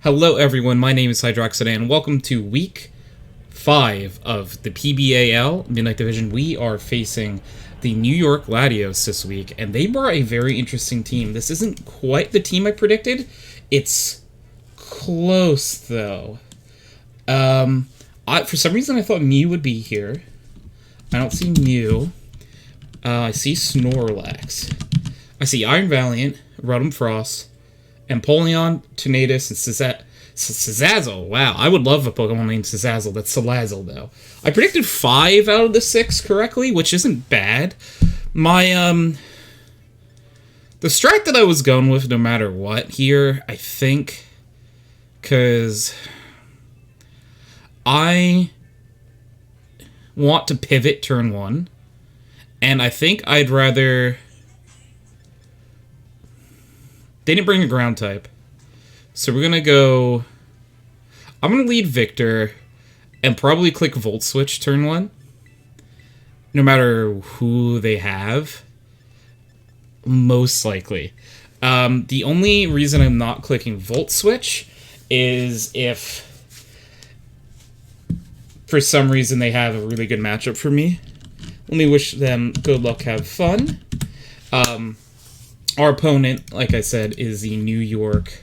Hello everyone, my name is HydroxideAnt, and welcome to week 5 of the PBAL Midnight Division. We are facing the New York Latios this week, and they brought a very interesting team. This isn't quite the team I predicted. It's close, though. For some reason I thought Mew would be here. I don't see Mew. I see Snorlax. I see Iron Valiant, Rotom Frost, Empoleon, Tornadus, and Salazzle. Wow, I would love a Pokemon named Salazzle. That's Salazzle, though. I predicted 5 out of the 6 correctly, which isn't bad. My, the strat that I was going with, no matter what here, I think, because I want to pivot turn 1, and I think I'd rather... They didn't bring a ground type. So we're going to go... I'm going to lead Victor and probably click Volt Switch turn 1. No matter who they have. Most likely. The only reason I'm not clicking Volt Switch is if for some reason they have a really good matchup for me. Let me wish them good luck, have fun. Our opponent, like I said, is the New York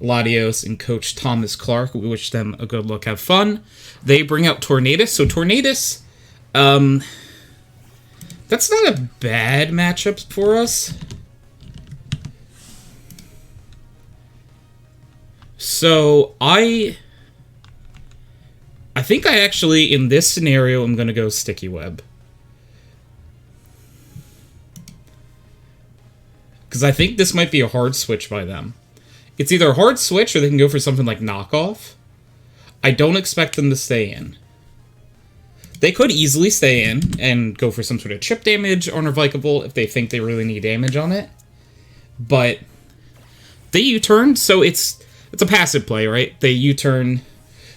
Latios and Coach Thomas Clark. We wish them a good luck, have fun. They bring out Tornadus. So Tornadus, that's not a bad matchup for us. So I think I actually, in this scenario, I'm going to go Sticky Web. Because I think this might be a hard switch by them. It's either a hard switch or they can go for something like knockoff. I don't expect them to stay in. They could easily stay in and go for some sort of chip damage on Revicable if they think they really need damage on it. But they U-turn, so it's a passive play, right? They U-turn.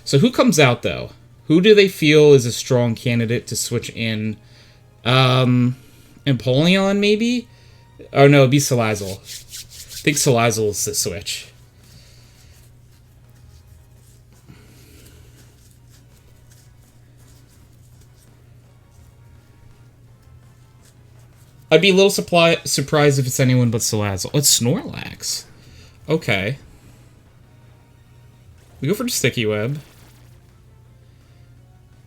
So who comes out, though? Who do they feel is a strong candidate to switch in? Empoleon, maybe? Oh, no, it'd be Salazzle. I think Salazzle is the switch. I'd be a little surprised if it's anyone but Salazzle. It's Snorlax. Okay. We go for the Sticky Web.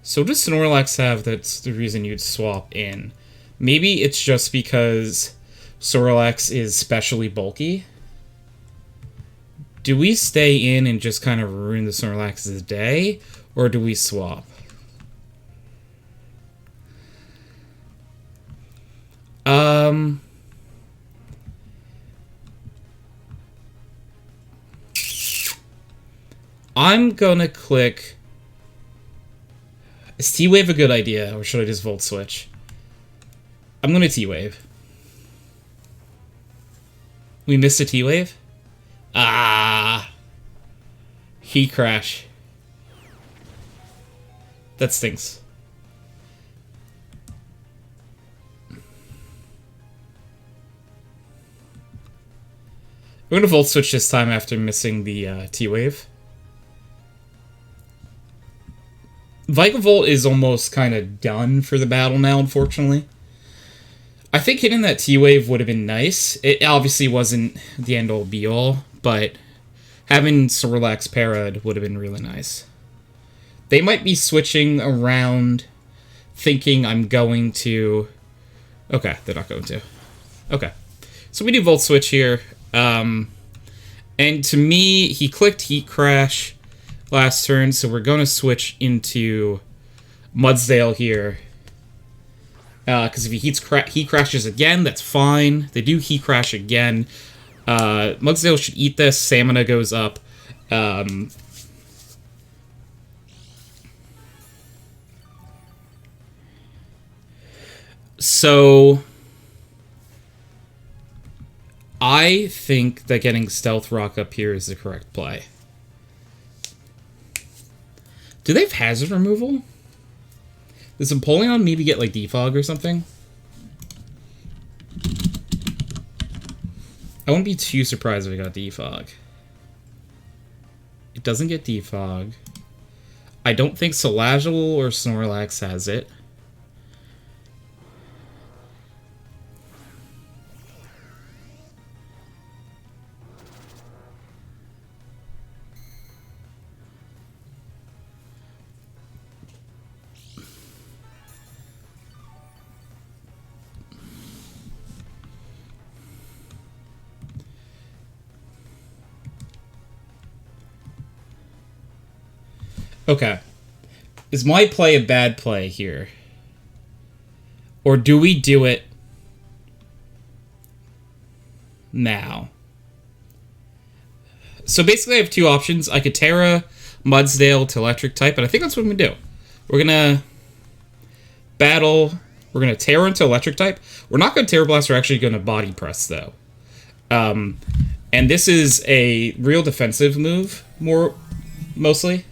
So what does Snorlax have that's the reason you'd swap in? Maybe it's just because Snorlax is specially bulky. Do we stay in and just kind of ruin the Snorlax's day? Or do we swap? I'm gonna click... Is T-Wave a good idea, or should I just Volt Switch? I'm gonna T-Wave. We missed a T-Wave? Ah! Heat Crash. That stinks. We're gonna Volt Switch this time after missing the T-Wave. Vikavolt is almost kind of done for the battle now, unfortunately. I think hitting that T-Wave would have been nice. It obviously wasn't the end-all be-all, but having Snorlax parried would have been really nice. They might be switching around, thinking I'm going to... Okay, they're not going to. Okay. So we do Volt Switch here. And to me, he clicked Heat Crash last turn, so we're going to switch into Mudsdale here. Because if he Heat Crashes again, that's fine. They do Heat Crash again. Mudsdale should eat this. Stamina goes up. So I think that getting Stealth Rock up here is the correct play. Do they have hazard removal? Does Empoleon maybe get, like, Defog or something? I wouldn't be too surprised if I got Defog. It doesn't get defog. I don't think Solagil or Snorlax has it. Okay. Is my play a bad play here? Or do we do it now? So basically I have two options. I could Terra Mudsdale to Electric type, but I think that's what I'm going to do. We're going to battle. We're going to Terra into Electric type. We're not going to Terra Blast. We're actually going to Body Press, though. And this is a real defensive move, mostly.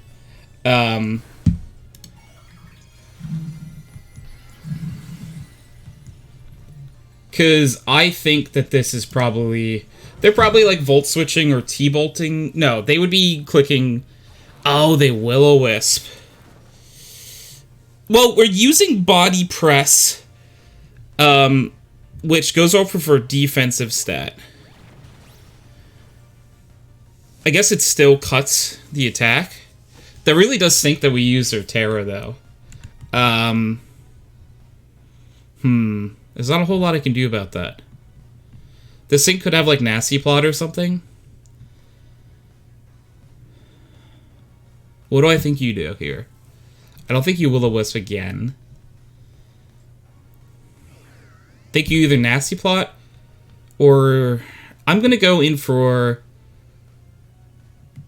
Because I think that this is probably... They're probably like Volt switching or T-bolting. No, they would be clicking... Oh, they Will-O-Wisp. Well, we're using Body Press, which goes over for defensive stat. I guess it still cuts the attack. That really does stink that we use their Terra, though. There's not a whole lot I can do about that. This thing could have, like, Nasty Plot or something. What do I think you do here? I don't think you Will-O-Wisp again. I think you either Nasty Plot, or... I'm gonna go in for...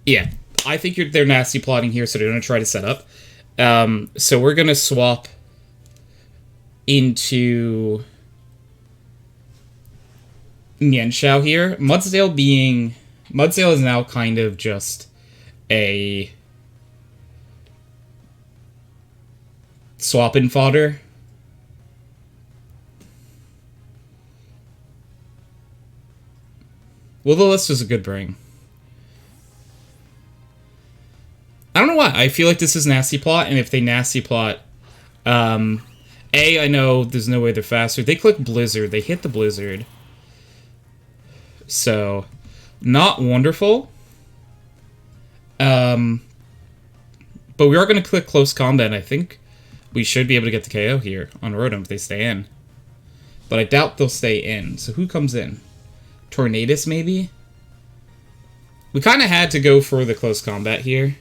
Yeah, I think they're Nasty Plotting here, so they're gonna try to set up. So we're gonna swap into Mienshao here. Mudsdale is now kind of just a swap-in fodder. Will-O-Wisp is a good bring. I don't know why. I feel like this is Nasty Plot, and if they Nasty Plot... I know there's no way they're faster. They click Blizzard. They hit the Blizzard. So, not wonderful. But we are going to click Close Combat, and I think we should be able to get the KO here on Rotom if they stay in. But I doubt they'll stay in. So who comes in? Tornadus, maybe? We kind of had to go for the Close Combat here.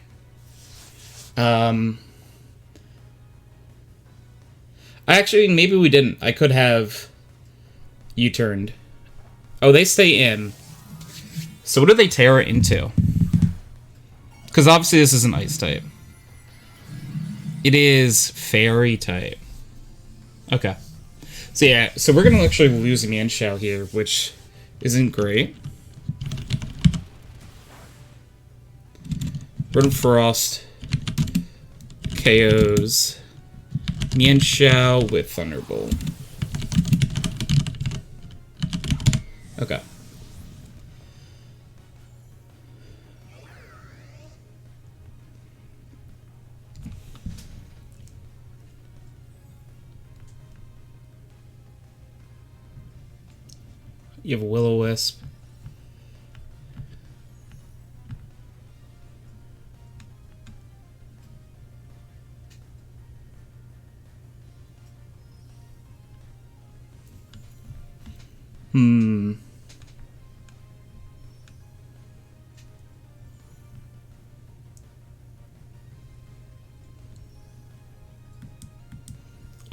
Actually, maybe we didn't. I could have U-turned. Oh, they stay in. So what do they Terra into? Because obviously this is an Ice type. It is Fairy type. Okay. So yeah, so we're going to actually lose Mienshao here, which isn't great. Burn Frost KOs Mienshao with Thunderbolt. Okay. You have a Will-O-Wisp.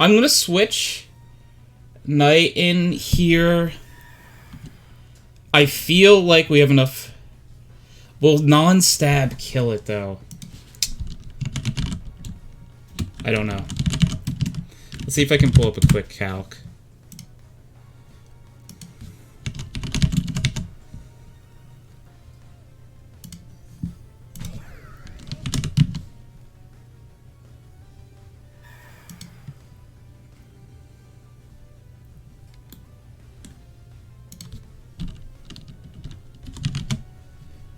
I'm gonna switch Night in here. I feel like we have enough. Will non-stab kill it, though? I don't know. Let's see if I can pull up a quick calc.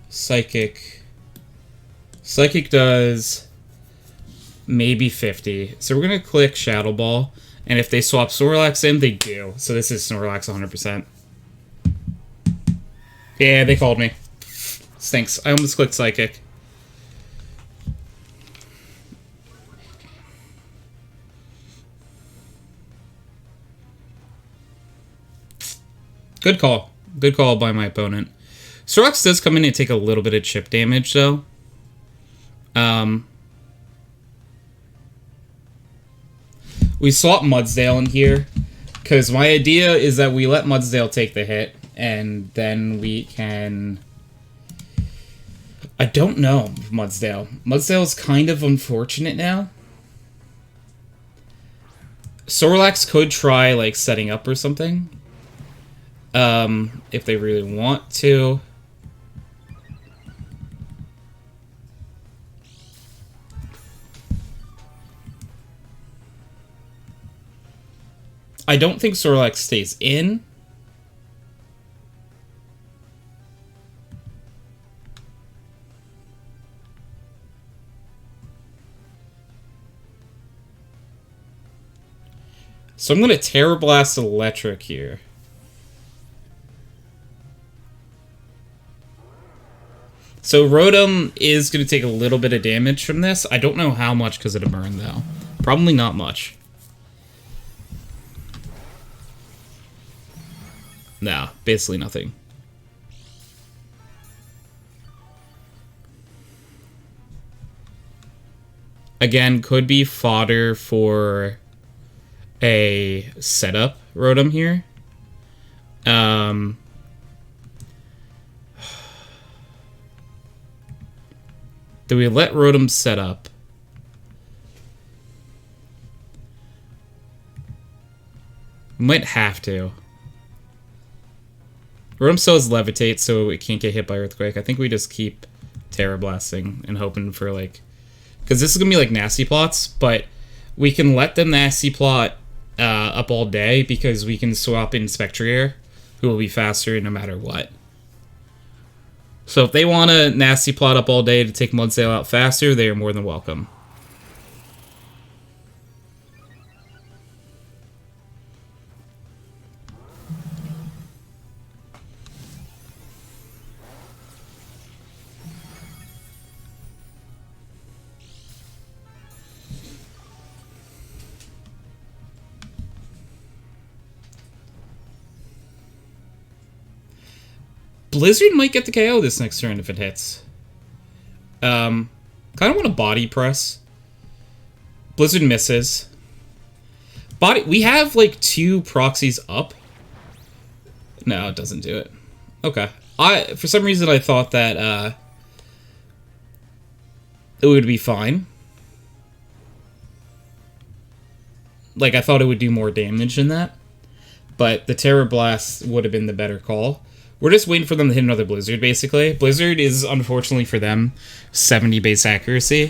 Psychic. Psychic does maybe 50. So we're going to click Shadow Ball. And if they swap Snorlax in, they do. So this is Snorlax 100%. Yeah, they called me. Stinks. I almost clicked Psychic. Good call. Good call by my opponent. Snorlax does come in and take a little bit of chip damage, though. We swap Mudsdale in here, because my idea is that we let Mudsdale take the hit, and then we can... I don't know, Mudsdale. Mudsdale is kind of unfortunate now. Snorlax could try, like, setting up or something. If they really want to. I don't think Snorlax stays in. So I'm going to Terra Blast Electric here. So Rotom is going to take a little bit of damage from this. I don't know how much because of the burn, though. Probably not much. No, basically nothing. Again, could be fodder for a setup Rotom here. Do we let Rotom set up? We might have to. Rotom still has Levitate, so it can't get hit by Earthquake. I think we just keep Terra Blasting and hoping for, like... Because this is going to be, like, Nasty Plots, but we can let them Nasty Plot up all day because we can swap in Spectrier, who will be faster no matter what. So if they want to Nasty Plot up all day to take Mudsdale out faster, they are more than welcome. Blizzard might get the KO this next turn if it hits. Kind of want to body press. Blizzard misses. We have like 2 proxies up. No, it doesn't do it. Okay. For some reason I thought that it would be fine. Like I thought it would do more damage than that. But the Terror Blast would have been the better call. We're just waiting for them to hit another Blizzard, basically. Blizzard is, unfortunately for them, 70 base accuracy.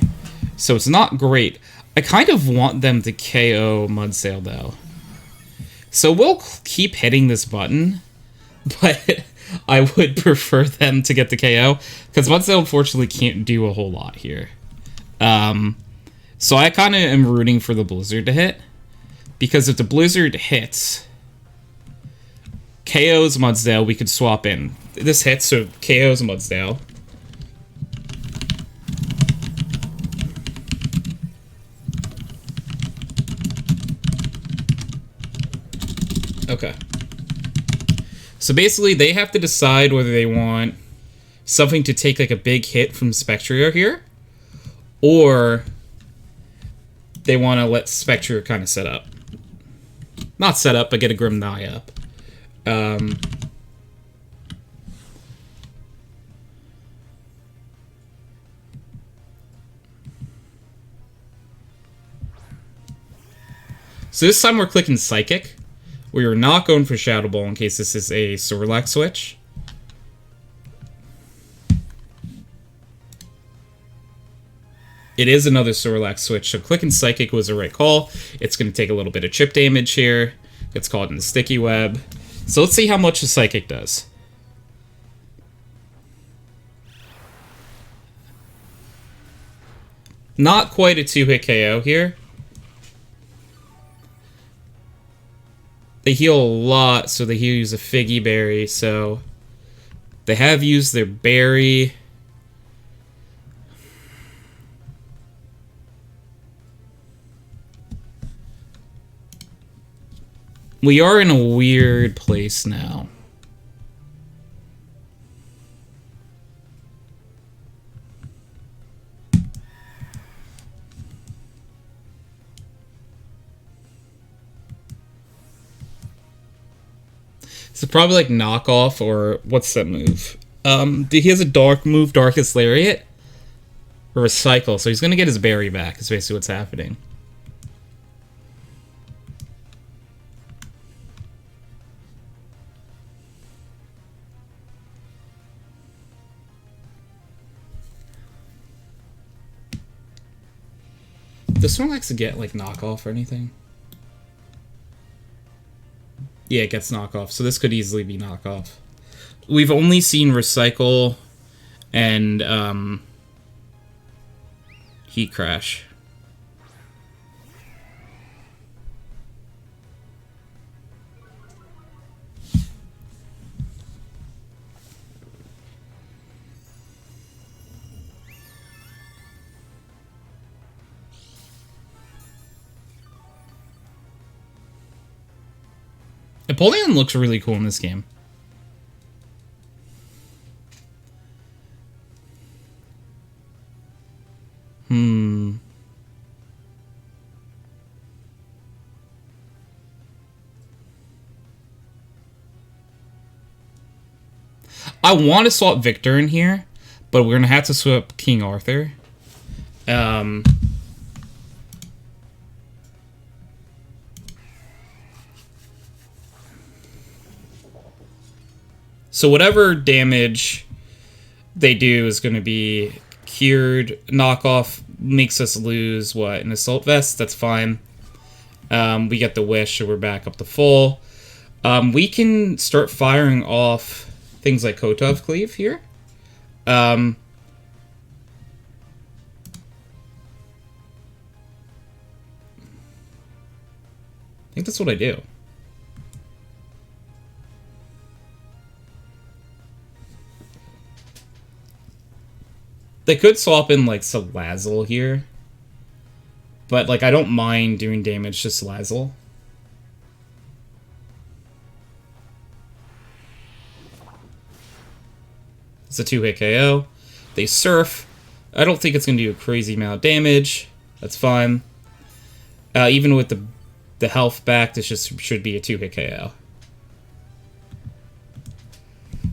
So it's not great. I kind of want them to KO Mudsdale, though. So we'll keep hitting this button. But I would prefer them to get the KO. Because Mudsdale, unfortunately, can't do a whole lot here. So I kind of am rooting for the Blizzard to hit. Because if the Blizzard hits... KO's Mudsdale, we could swap in. This hits, so KO's Mudsdale. Okay. So basically, they have to decide whether they want something to take like a big hit from Spectrier here, or they want to let Spectrier kind of set up. Not set up, but get a Grimnai up. So this time we're clicking Psychic. We are not going for Shadow Ball in case this is a Snorlax switch. It is another Snorlax switch, so clicking Psychic was the right call. It's going to take a little bit of chip damage here. It's caught in the Sticky Web. So let's see how much the Psychic does. Not quite a 2-hit KO here. They heal a lot, so they use a Figgy Berry, so they have used their berry. We are in a weird place now. So probably like knockoff, or what's that move? He has a dark move, Darkest Lariat, or Recycle. So he's gonna get his berry back. Is basically what's happening. Does Snorlax get like knockoff or anything? Yeah, it gets knockoff, so this could easily be knockoff. We've only seen Recycle and Heat Crash. Empoleon looks really cool in this game. I want to swap Victor in here, but we're going to have to swap King Arthur. So whatever damage they do is going to be cured. Knockoff makes us lose, what, an Assault Vest? That's fine. We get the Wish, so we're back up to full. We can start firing off things like Kotov Cleave here. I think that's what I do. They could swap in, like, Salazzle here. But, like, I don't mind doing damage to Salazzle. It's a 2-hit KO. They Surf. I don't think it's going to do a crazy amount of damage. That's fine. Even with the health back, this just should be a 2-hit KO.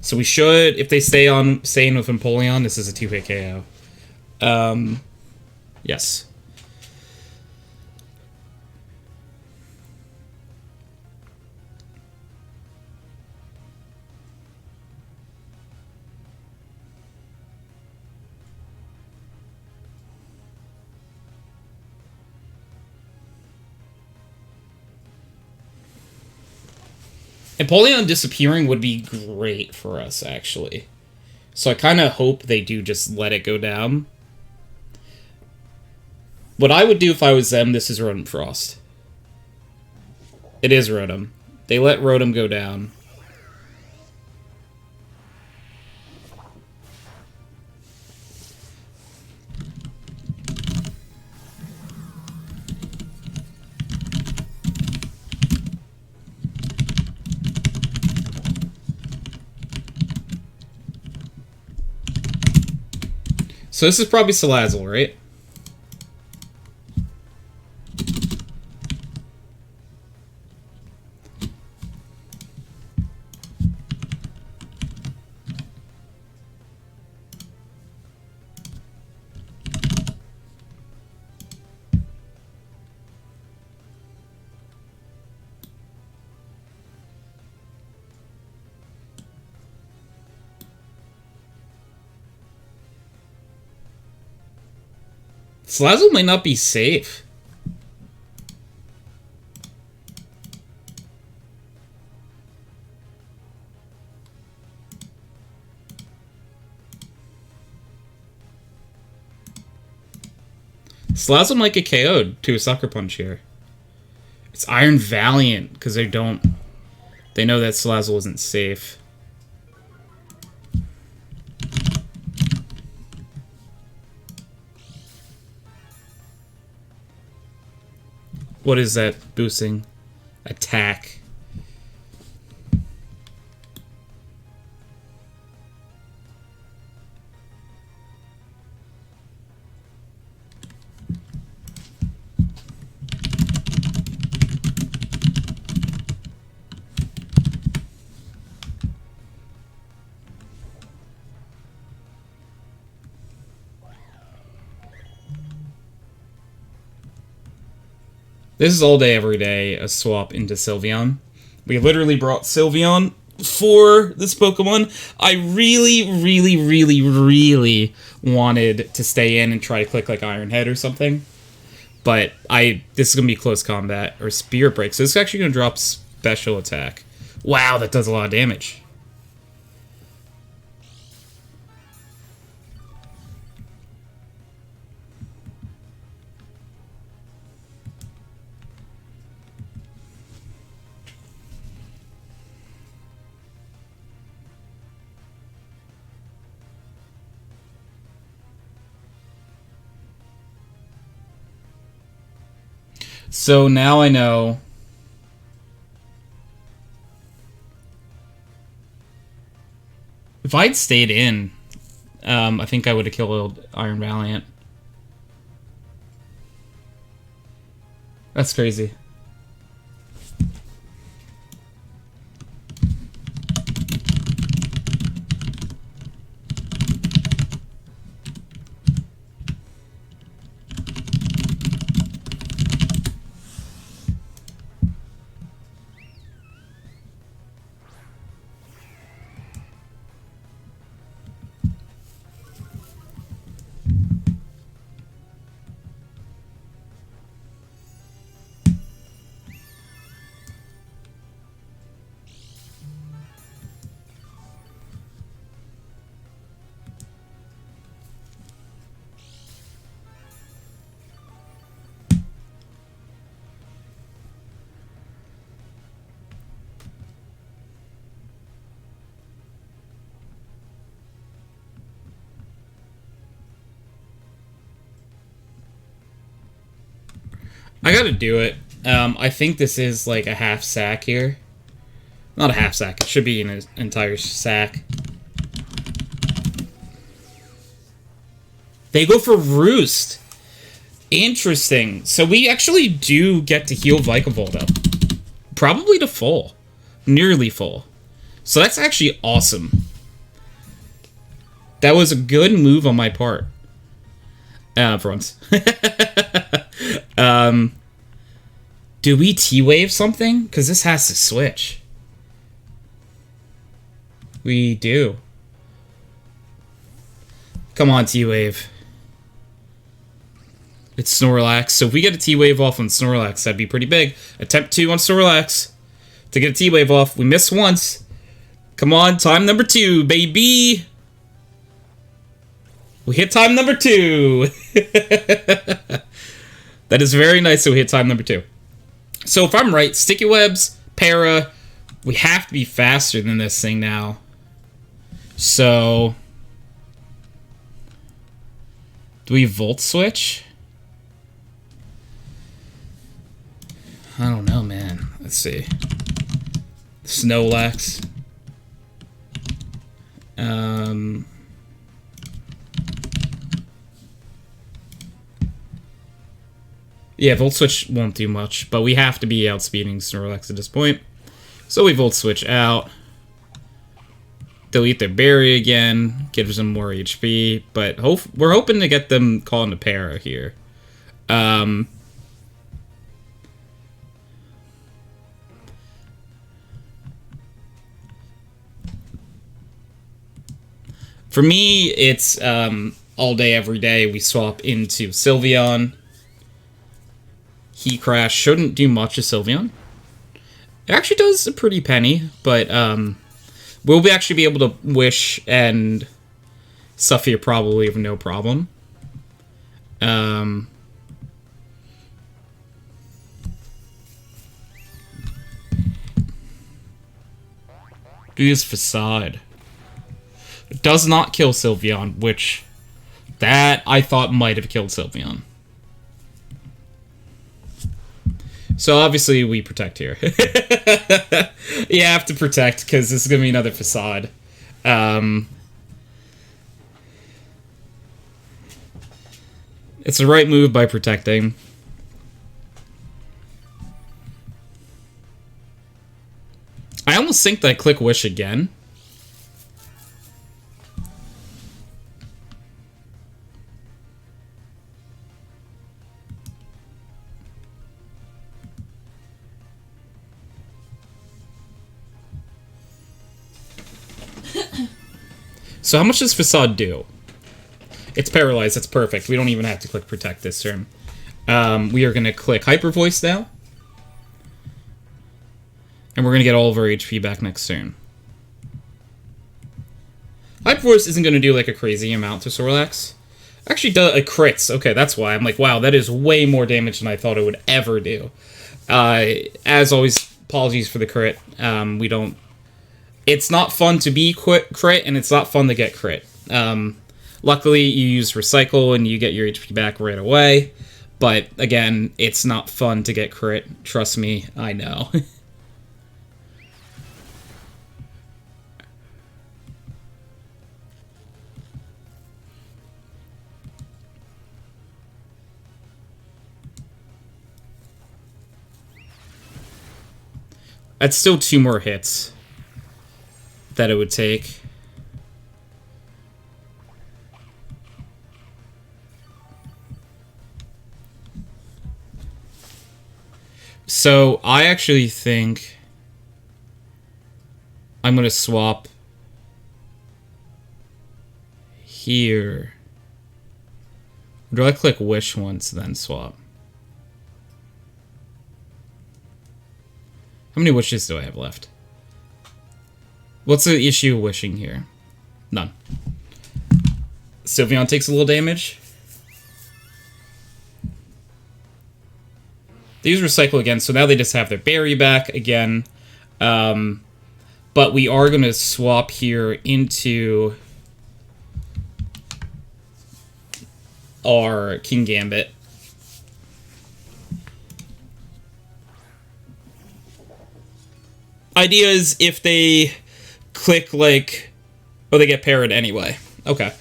So we should, if they stay with Empoleon, this is a 2-hit KO. Yes. Empoleon disappearing would be great for us, actually. So I kind of hope they do just let it go down. What I would do if I was them, this is Rotom Frost. It is Rotom. They let Rotom go down. So this is probably Salazzle, right? Salazzle might not be safe. Salazzle might get KO'd to a Sucker Punch here. It's Iron Valiant, because they know that Salazzle isn't safe. What is that boosting? Attack. This is all day, every day, a swap into Sylveon. We literally brought Sylveon for this Pokemon. I really, really, really, really wanted to stay in and try to click like Iron Head or something. But this is going to be close combat, or Spirit Break. So this is actually going to drop special attack. Wow, that does a lot of damage. So now I know. If I'd stayed in, I think I would have killed Iron Valiant. That's crazy. I gotta do it. I think this is like a half sack here. Not a half sack. It should be an entire sack. They go for Roost. Interesting. So we actually do get to heal Vikavolt. Probably to full. Nearly full. So that's actually awesome. That was a good move on my part. For once. Do we T-Wave something? Because this has to switch. We do. Come on, T-Wave. It's Snorlax. So if we get a T-Wave off on Snorlax, that'd be pretty big. Attempt 2 on Snorlax to get a T-Wave off. We missed once. Come on, time number 2, baby. We hit time number 2. That is very nice that we hit time number 2. So if I'm right, Sticky Webs, Para, we have to be faster than this thing now. So do we Volt Switch? I don't know, man. Let's see. Snorlax. Yeah, Volt Switch won't do much, but we have to be outspeeding Snorlax at this point. So we Volt Switch out. Delete their Berry again. Gives them more HP. But we're hoping to get them caught into Para here. For me, it's all day, every day. We swap into Sylveon. Heat Crash shouldn't do much to Sylveon. It actually does a pretty penny, but we'll actually be able to Wish and stuff here probably with no problem. Do his facade. It does not kill Sylveon, which... That, I thought, might have killed Sylveon. So, obviously, we protect here. You have to protect, because this is going to be another facade. It's the right move by protecting. I almost think that I click Wish again. So how much does Facade do? It's paralyzed. That's perfect. We don't even have to click Protect this turn. We are going to click Hyper Voice now. And we're going to get all of our HP back next turn. Hyper Voice isn't going to do like a crazy amount to Snorlax. Actually, it crits. Okay, that's why. I'm like, wow, that is way more damage than I thought it would ever do. As always, apologies for the crit. We don't... It's not fun to be crit, and it's not fun to get crit. Luckily, you use Recycle, and you get your HP back right away. But, again, it's not fun to get crit. Trust me, I know. That's still 2 more hits that it would take. So, I actually think I'm going to swap here. Or do I click Wish once, then swap? How many wishes do I have left? What's the issue of wishing here? None. Sylveon takes a little damage. They use Recycle again, so now they just have their berry back again. But we are going to swap here into our King Gambit. Idea is if they click, like... Oh, they get parried anyway. Okay.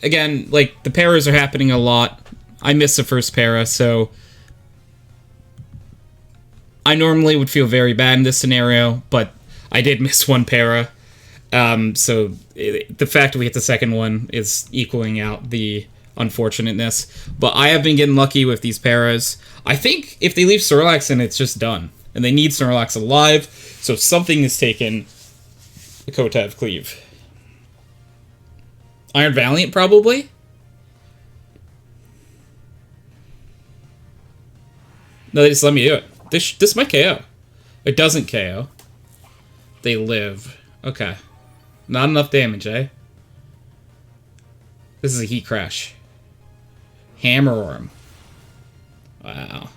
Again, like, the paras are happening a lot. I missed the first para, so... I normally would feel very bad in this scenario, but I did miss one para. So the fact that we hit the second one is equaling out the unfortunateness. But I have been getting lucky with these paras. I think if they leave Snorlax in, it's just done. And they need Snorlax alive, so something is taken the Kotev Cleave. Iron Valiant, probably? No, they just let me do it. This might KO. It doesn't KO. They live. Okay. Not enough damage, eh? This is a Heat Crash. Hammer Orm. Wow.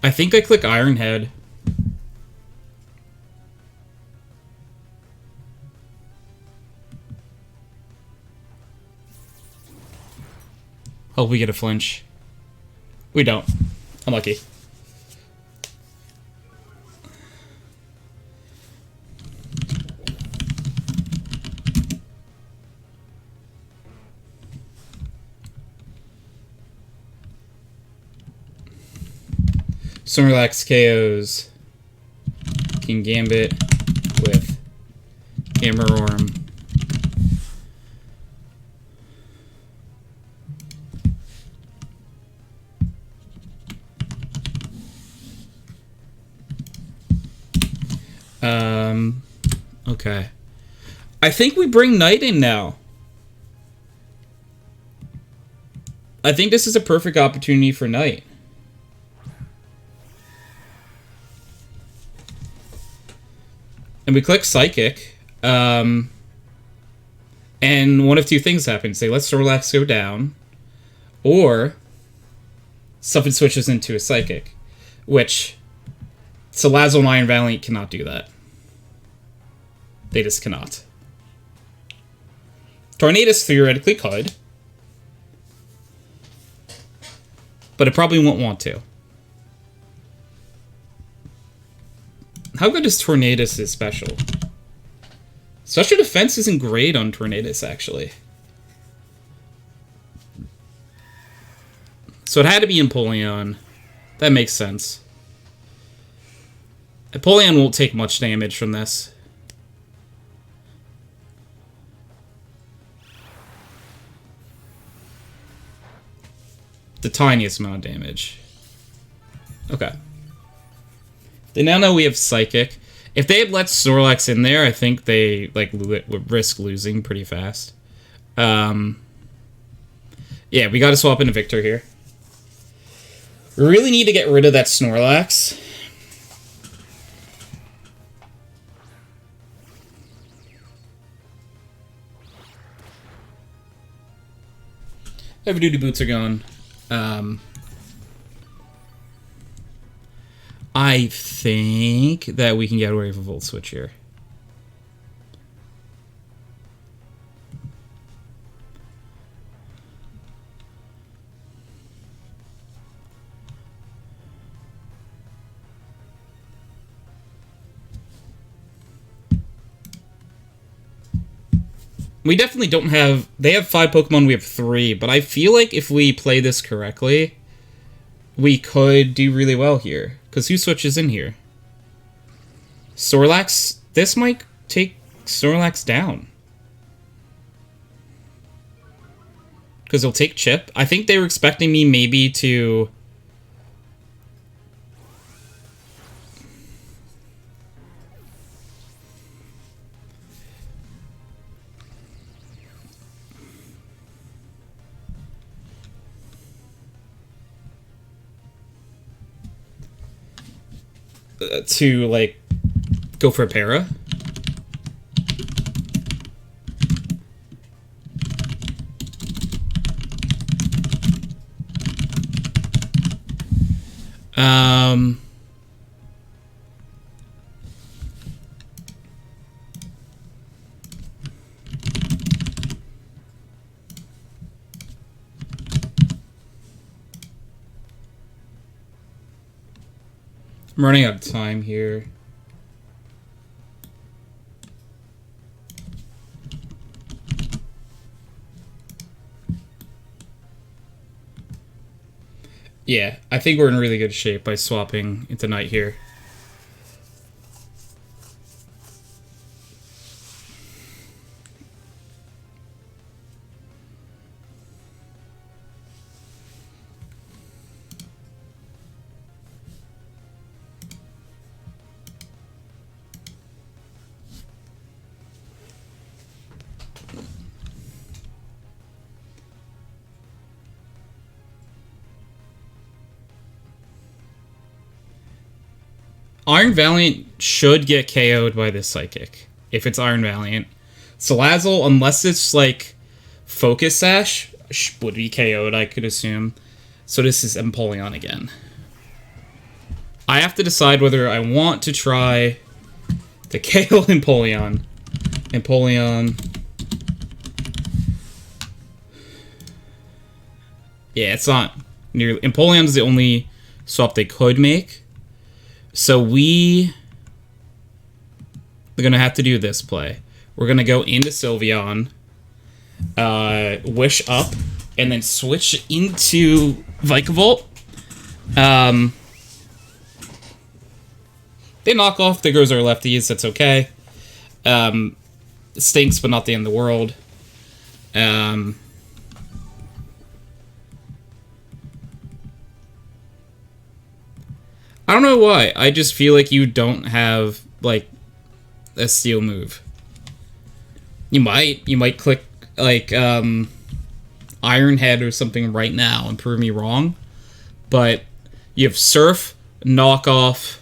I think I click Iron Head. Hope we get a flinch. We don't. Unlucky. Snorlax KOs King Gambit with Hammer Orm. Okay. I think we bring Knight in now. I think this is a perfect opportunity for Knight. And we click Psychic. And one of two things happens. They let Snorlax go down. Or something switches into a Psychic. Which Salazzle and Iron Valiant cannot do that. They just cannot. Tornadus theoretically could. But it probably won't want to. How good is Tornadus' special? Special defense isn't great on Tornadus, actually. So it had to be Empoleon. That makes sense. Empoleon won't take much damage from this. The tiniest amount of damage. Okay. They now know we have Psychic. If they had let Snorlax in there, I think they would risk losing pretty fast. Yeah, we gotta swap into Victor here. We really need to get rid of that Snorlax. Heavy duty boots are gone. I think that we can get away with a Volt Switch here. We definitely don't have... They have 5 Pokemon, we have 3, but I feel like if we play this correctly, we could do really well here. Because who switches in here? Snorlax? This might take Snorlax down. Because he'll take Chip. I think they were expecting me maybe to... to, like, go for a para. I'm running out of time here. Yeah, I think we're in really good shape by swapping into Night here. Iron Valiant should get KO'd by this Psychic, if it's Iron Valiant. Salazzle, unless it's, like, Focus Sash, would be KO'd, I could assume. So this is Empoleon again. I have to decide whether I want to try to KO Empoleon. Empoleon. Yeah, it's not nearly... Empoleon's the only swap they could make. So we're going to have to do this play. We're going to go into Sylveon, Wish up, and then switch into Vikavolt. They knock off. There goes our lefties. That's okay. It stinks, but not the end of the world. I don't know why. I just feel like you don't have, like, a steel move. You might click, like, Iron Head or something right now and prove me wrong. But you have Surf, Knock Off.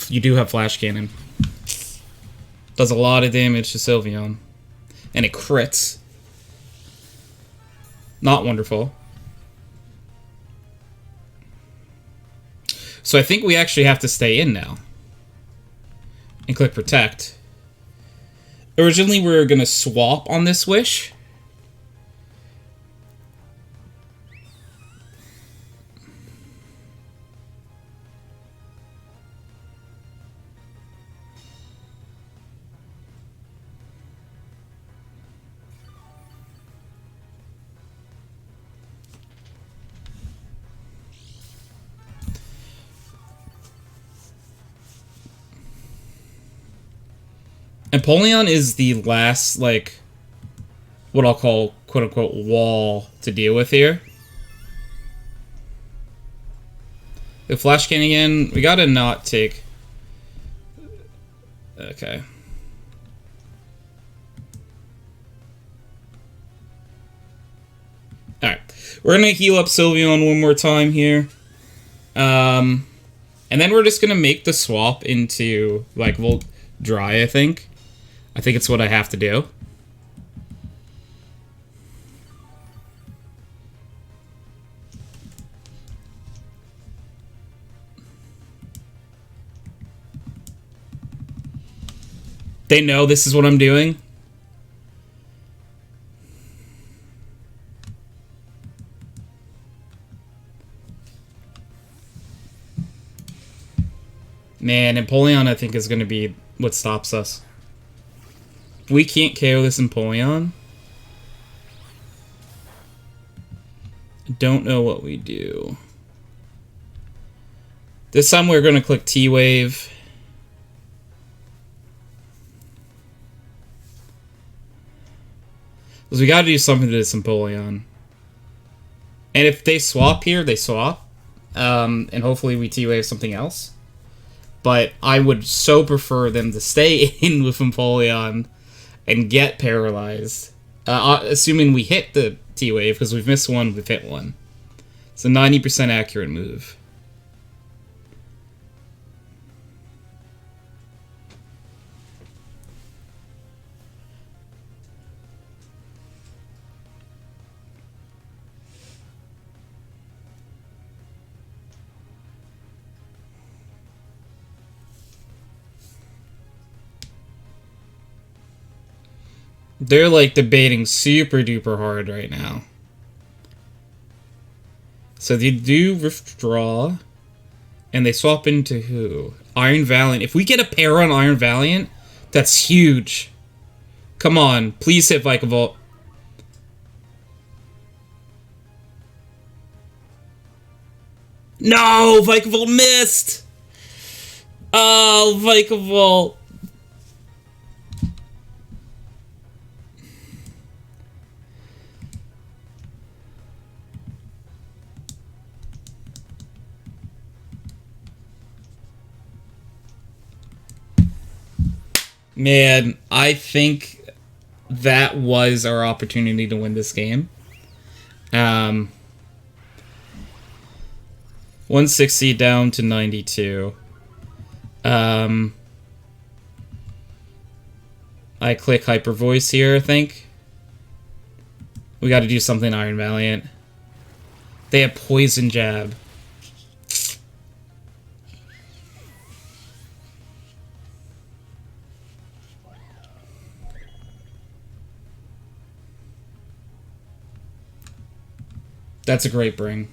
you do have Flash Cannon. Does a lot of damage to Sylveon. And it crits. Not wonderful. So I think we actually have to stay in now. And click Protect. Originally we were going to swap on this Wish. Empoleon is the last, like, what I'll call, quote-unquote, wall to deal with here. The Flash Cannon again, we gotta not take... Okay. Alright. We're gonna heal up Sylveon one more time here. And then we're just gonna make the swap into, like, Volt Dry, I think. I think it's what I have to do. They know this is what I'm doing. Man, Empoleon I think is going to be what stops us. We can't KO this Empoleon. Don't know what we do. This time we're going to click T-Wave. Because we got to do something to this Empoleon. And if they swap here, they swap. And hopefully we T-Wave something else. But I would so prefer them to stay in with Empoleon and get paralyzed. Assuming we hit the T-Wave, because we've missed one, we've hit one. It's a 90% accurate move. They're, like, debating super duper hard right now. So they do withdraw. And they swap into who? Iron Valiant. If we get a pair on Iron Valiant, that's huge. Come on. Please hit Vikavolt. No! Vikavolt missed! Oh, Vikavolt. Man, I think that was our opportunity to win this game. 160 down to 92. I click Hyper Voice here, I think. We got to do something Iron Valiant. They have Poison Jab. That's a great bring.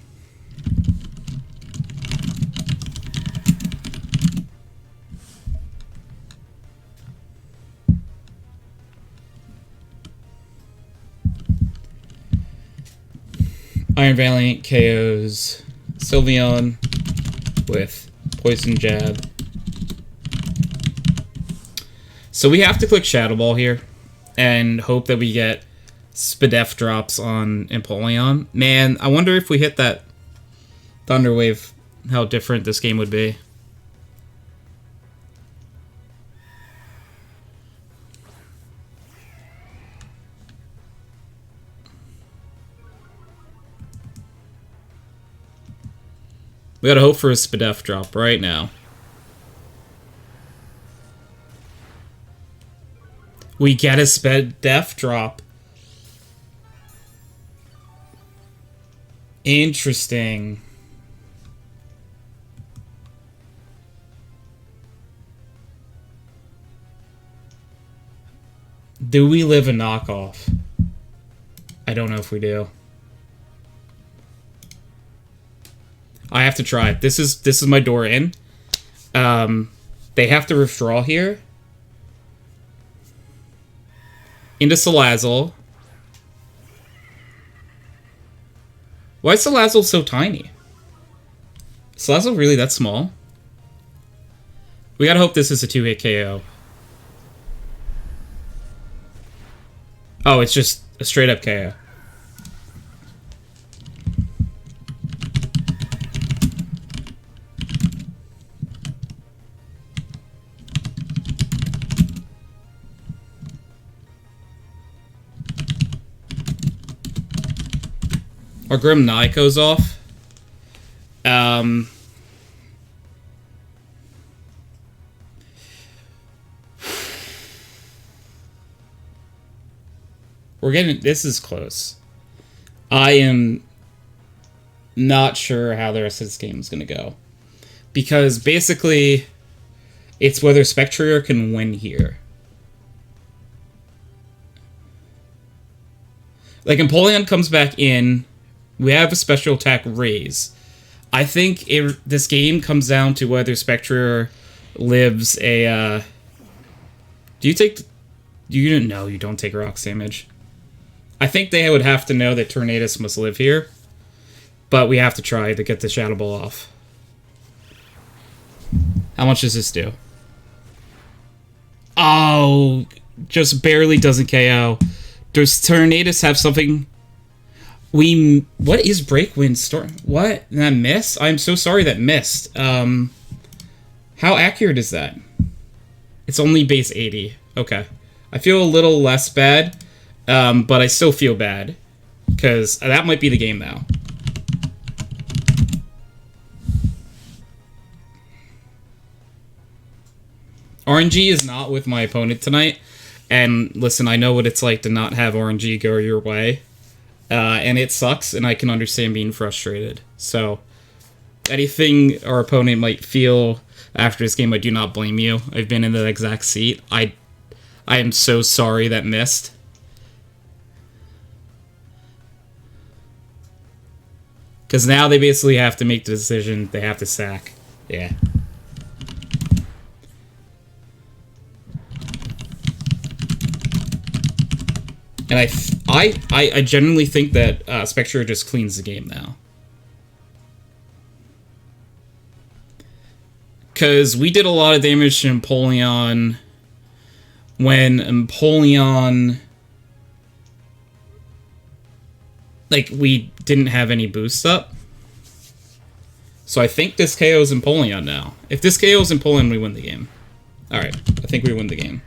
Iron Valiant KOs Sylveon with Poison Jab. So we have to click Shadow Ball here and hope that we get Spadef drops on Empoleon. Man, I wonder if we hit that Thunder Wave, how different this game would be. We gotta hope for a Spadef drop right now. We get a sped def drop. Interesting. Do we live a knockoff? I don't know if we do. I have to try it. This is my door in. They have to withdraw here. Into Salazzle. Why is Salazzle so tiny? Is Salazzle really that small? We gotta hope this is a 2-hit KO. Oh, it's just a straight up KO. Our Grim Naiko's off. We're getting... This is close. I am not sure how the rest of this game is going to go. Because basically, it's whether Spectrier can win here. Like, Empoleon comes back in... We have a special attack raise. I think this game comes down to whether Spectrier lives a... Do you take... You didn't know you don't take rocks damage. I think they would have to know that Tornadus must live here. But we have to try to get the Shadow Ball off. How much does this do? Oh! Just barely doesn't KO. Does Tornadus have something... What is Breakwind Storm? What? That miss? I'm so sorry that missed. How accurate is that? It's only base 80. Okay. I feel a little less bad, but I still feel bad. Because that might be the game now. RNG is not with my opponent tonight. And listen, I know what it's like to not have RNG go your way. And it sucks, and I can understand being frustrated. So, anything our opponent might feel after this game, I do not blame you. I've been in the exact seat. I am so sorry that missed. Because now they basically have to make the decision. They have to sack. Yeah. And I genuinely think that Spectre just cleans the game now. Because we did a lot of damage to Empoleon when Empoleon... Like, we didn't have any boost up. So I think this KO's Empoleon now. If this KO's Empoleon, we win the game. Alright, I think we win the game.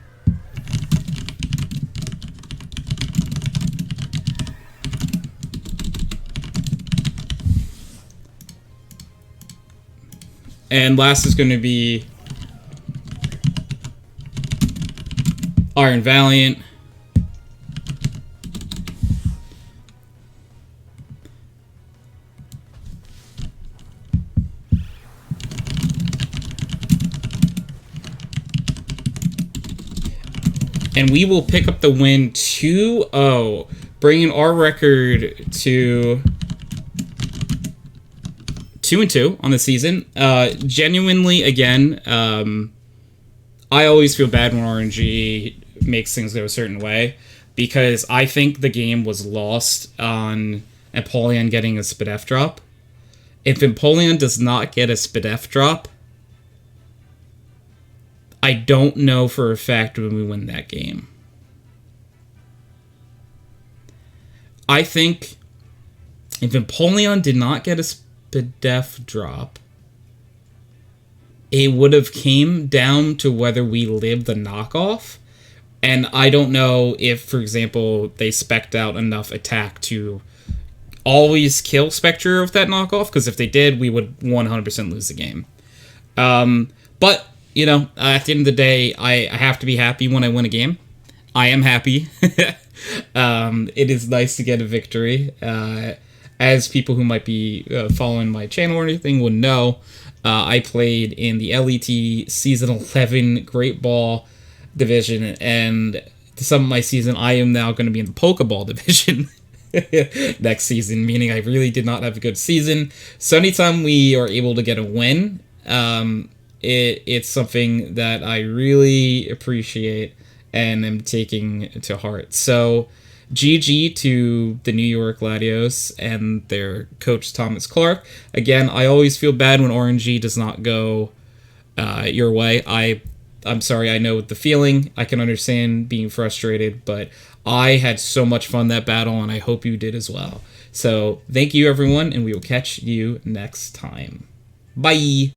And last is going to be Iron Valiant. And we will pick up the win 2-0, bringing our record to 2-2 on the season. Genuinely, again, I always feel bad when RNG makes things go a certain way, because I think the game was lost on Empoleon getting a Spadef drop. If Empoleon does not get a Spadef drop, I don't know for a fact when we win that game. I think if Empoleon did not get a Spadef drop, it would have came down to whether we live the knockoff. And I don't know if, for example, they spec'd out enough attack to always kill Spectre with that knockoff, because if they did, we would 100% lose the game. But, you know, at the end of the day, I have to be happy when I win a game. I am happy. It is nice to get a victory. As people who might be following my channel or anything would know, I played in the LET Season 11 Great Ball Division, and to sum up my season, I am now going to be in the Pokeball Division next season, meaning I really did not have a good season. So anytime we are able to get a win, it's something that I really appreciate and am taking to heart. So GG to the New York Gladios and their coach Thomas Clark. Again, I always feel bad when RNG does not go your way. I'm sorry, I know the feeling. I can understand being frustrated, but I had so much fun that battle, and I hope you did as well. So thank you, everyone, and we will catch you next time. Bye!